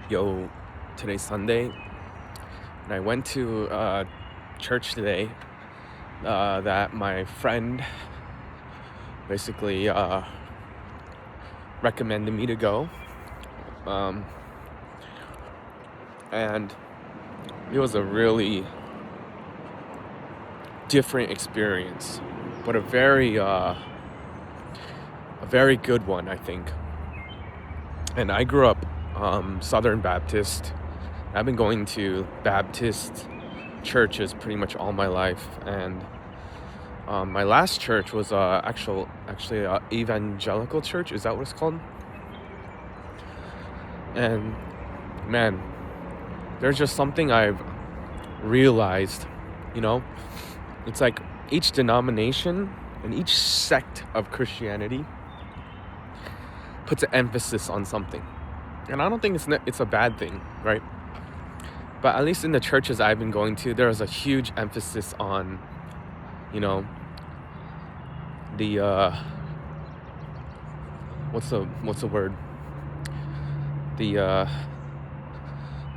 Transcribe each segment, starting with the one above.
Yo, today's Sunday, and I went to church today that my friend basically recommended me to go. Um, and it was a really different experience, but a very good one, I think. And I grew up Southern Baptist. I've been going to Baptist churches pretty much all my life, and my last church was actually a evangelical church. Is that what it's called? And man, there's just something I've realized. You know, it's like each denomination and each sect of Christianity puts an emphasis on something, and I don't think it's a bad thing, right? But at least in the churches I've been going to, there is a huge emphasis on, you know, the what's the word? The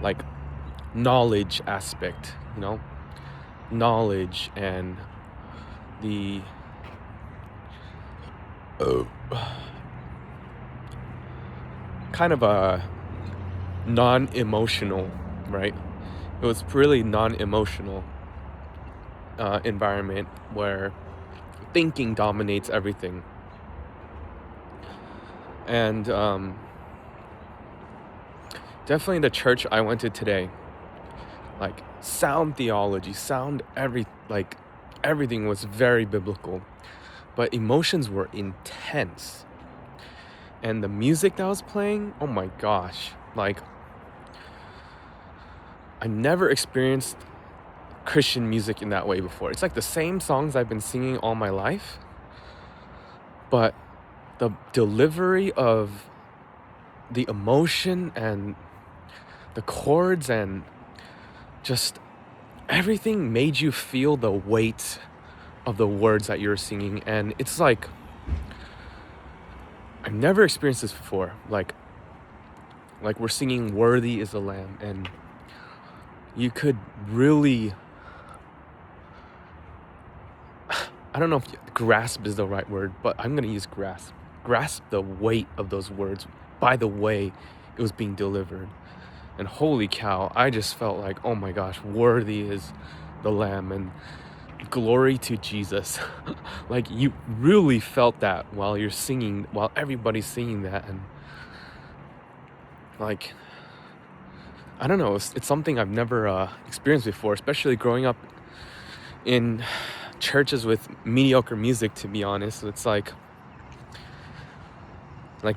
like knowledge aspect, knowledge and the kind of a non-emotional, right? It was really non-emotional environment where thinking dominates everything. And definitely the church I went to today, like sound theology, everything was very biblical, but emotions were intense. And the music that was playing, oh my gosh, like I never experienced Christian music in that way before. It's like the same songs I've been singing all my life, but the delivery of the emotion and the chords and just everything made you feel the weight of the words that you're singing. And it's like I've never experienced this before. Like we're singing "Worthy is the Lamb," and you could really, I don't know if grasp is the right word, but I'm gonna use grasp the weight of those words by the way it was being delivered. And holy cow, I just felt like, oh my gosh, worthy is the Lamb and glory to Jesus. Like you really felt that while you're singing, while everybody's singing that. And like, I don't know, it's something I've never experienced before, especially growing up in churches with mediocre music, to be honest. It's like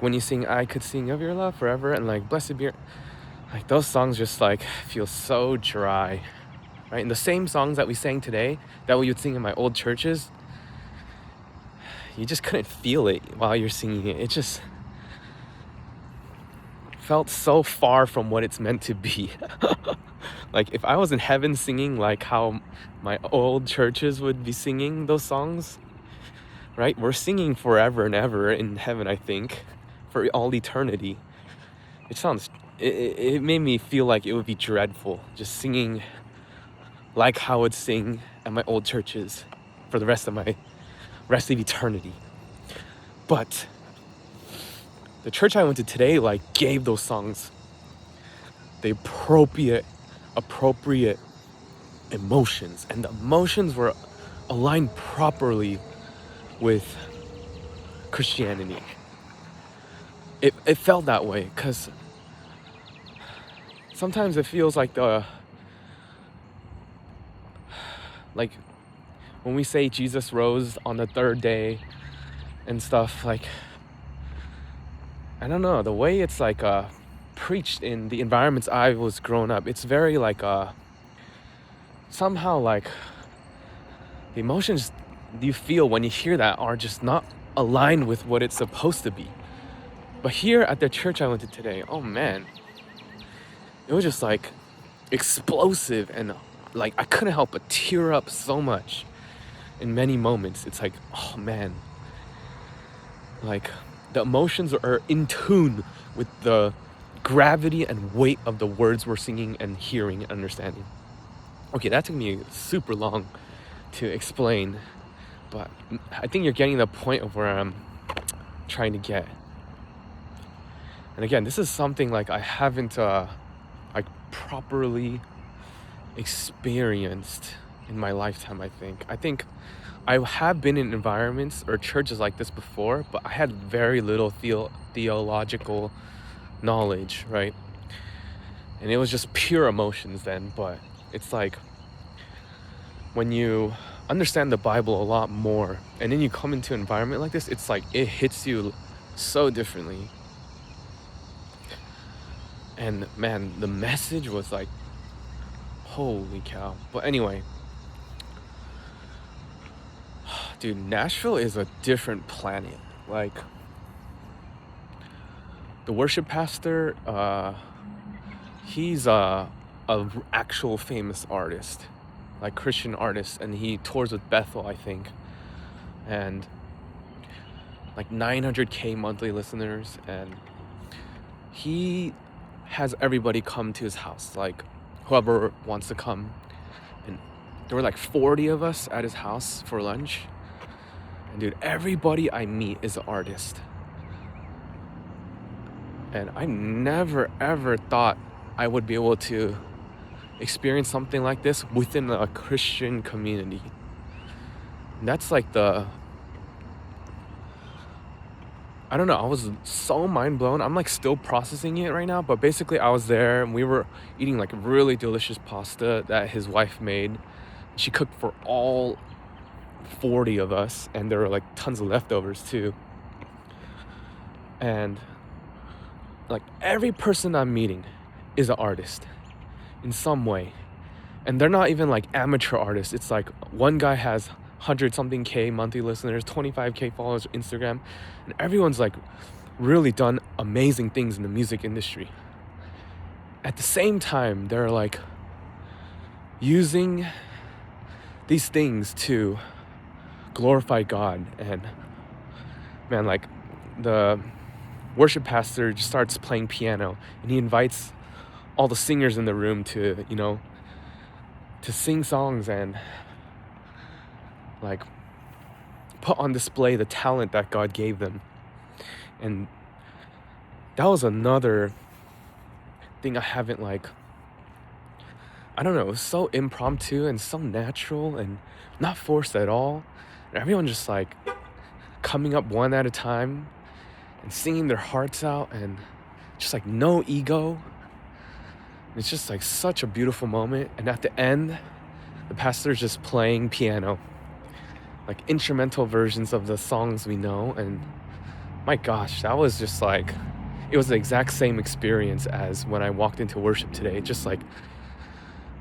when you sing "I Could Sing of Your Love Forever" and like "Blessed Be Your," like those songs just like feel so dry, right? And the same songs that we sang today that we would sing in my old churches, you just couldn't feel it while you're singing it. It just felt so far from what it's meant to be. Like if I was in heaven singing like how my old churches would be singing those songs, right? We're singing forever and ever in heaven, I think, for all eternity. It made me feel like it would be dreadful just singing like how I would sing at my old churches for the rest of eternity. But the church I went to today like gave those songs the appropriate emotions, and the emotions were aligned properly with Christianity. It felt that way because sometimes it feels like when we say Jesus rose on the third day and stuff, like I don't know, the way it's like preached in the environments I was growing up, it's very like somehow like the emotions you feel when you hear that are just not aligned with what it's supposed to be. But here at the church I went to today, oh man, it was just like explosive, and like I couldn't help but tear up so much in many moments. It's like, oh man, like the emotions are in tune with the gravity and weight of the words we're singing and hearing and understanding. Okay, that took me super long to explain, but I think you're getting the point of where I'm trying to get. And again, this is something like I haven't like properly experienced in my lifetime. I think I have been in environments or churches like this before, but I had very little theological knowledge, right? And it was just pure emotions then. But it's like when you understand the Bible a lot more and then you come into an environment like this, it's like it hits you so differently. And man, the message was like, holy cow. But anyway, dude, Nashville is a different planet. Like, the worship pastor, he's a actual famous artist, like Christian artist, and he tours with Bethel, I think, and like 900K monthly listeners, and he has everybody come to his house, like whoever wants to come. And there were like 40 of us at his house for lunch, and dude, everybody I meet is an artist. And I never ever thought I would be able to experience something like this within a Christian community. And that's like I don't know, I was so mind blown. I'm like still processing it right now, but basically I was there and we were eating like really delicious pasta that his wife made. She cooked for all 40 of us, and there were like tons of leftovers too. And like every person I'm meeting is an artist in some way. And they're not even like amateur artists. It's like one guy has 100 something K monthly listeners, 25K followers on Instagram, and everyone's like really done amazing things in the music industry. At the same time, they're like using these things to glorify God. And man, like the worship pastor just starts playing piano, and he invites all the singers in the room to, you know, to sing songs and like put on display the talent that God gave them. And that was another thing I haven't like, I don't know, it was so impromptu and so natural and not forced at all. And everyone just like coming up one at a time and singing their hearts out, and just like no ego. It's just like such a beautiful moment. And at the end, the pastor's just playing piano, like instrumental versions of the songs we know. And my gosh, that was just like, it was the exact same experience as when I walked into worship today. Just like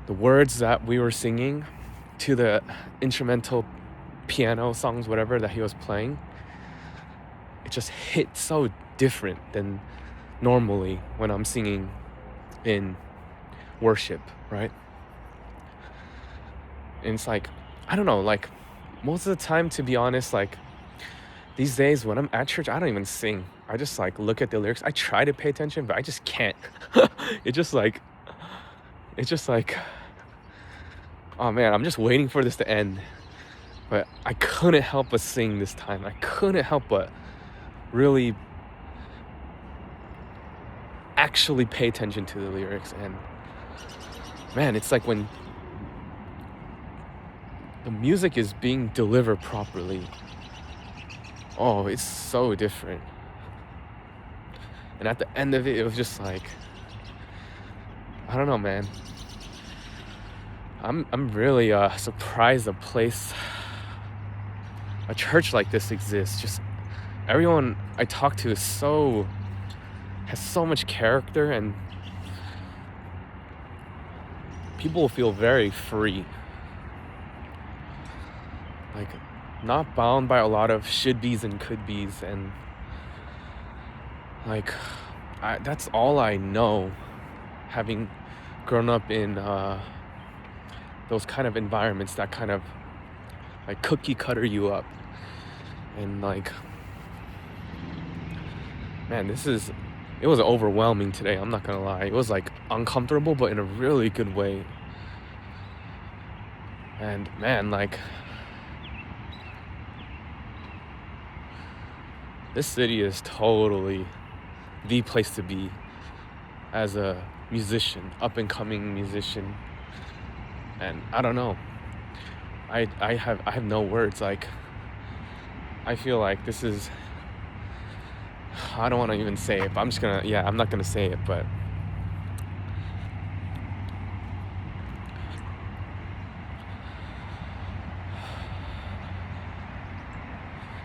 the words that we were singing to the instrumental piano songs, whatever that he was playing, it just hit so different than normally when I'm singing in worship, right? And it's like, I don't know, like most of the time, to be honest, like these days when I'm at church, I don't even sing. I just like look at the lyrics. I try to pay attention, but I just can't. It's just like, oh man, I'm just waiting for this to end. But I couldn't help but sing this time. I couldn't help but really actually pay attention to the lyrics. And man, it's like when the music is being delivered properly, oh, it's so different. And at the end of it, it was just like, I don't know, man. I'm really surprised a church like this exists. Just everyone I talk to has so much character, and people feel very free. Like not bound by a lot of should be's and could be's, and like that's all I know, having grown up in those kind of environments that kind of like cookie cutter you up. And like, man, this is it was overwhelming today. I'm not gonna lie. It was like uncomfortable, but in a really good way. And man, like, this city is totally the place to be as a musician, up and coming musician. And I don't know. I have no words. Like, I feel like this is, I don't want to even say it, but I'm just gonna, yeah, I'm not gonna say it, but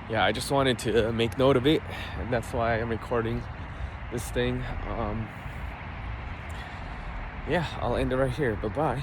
yeah, I just wanted to make note of it, and that's why I'm recording this thing. Yeah, I'll end it right here. Bye bye.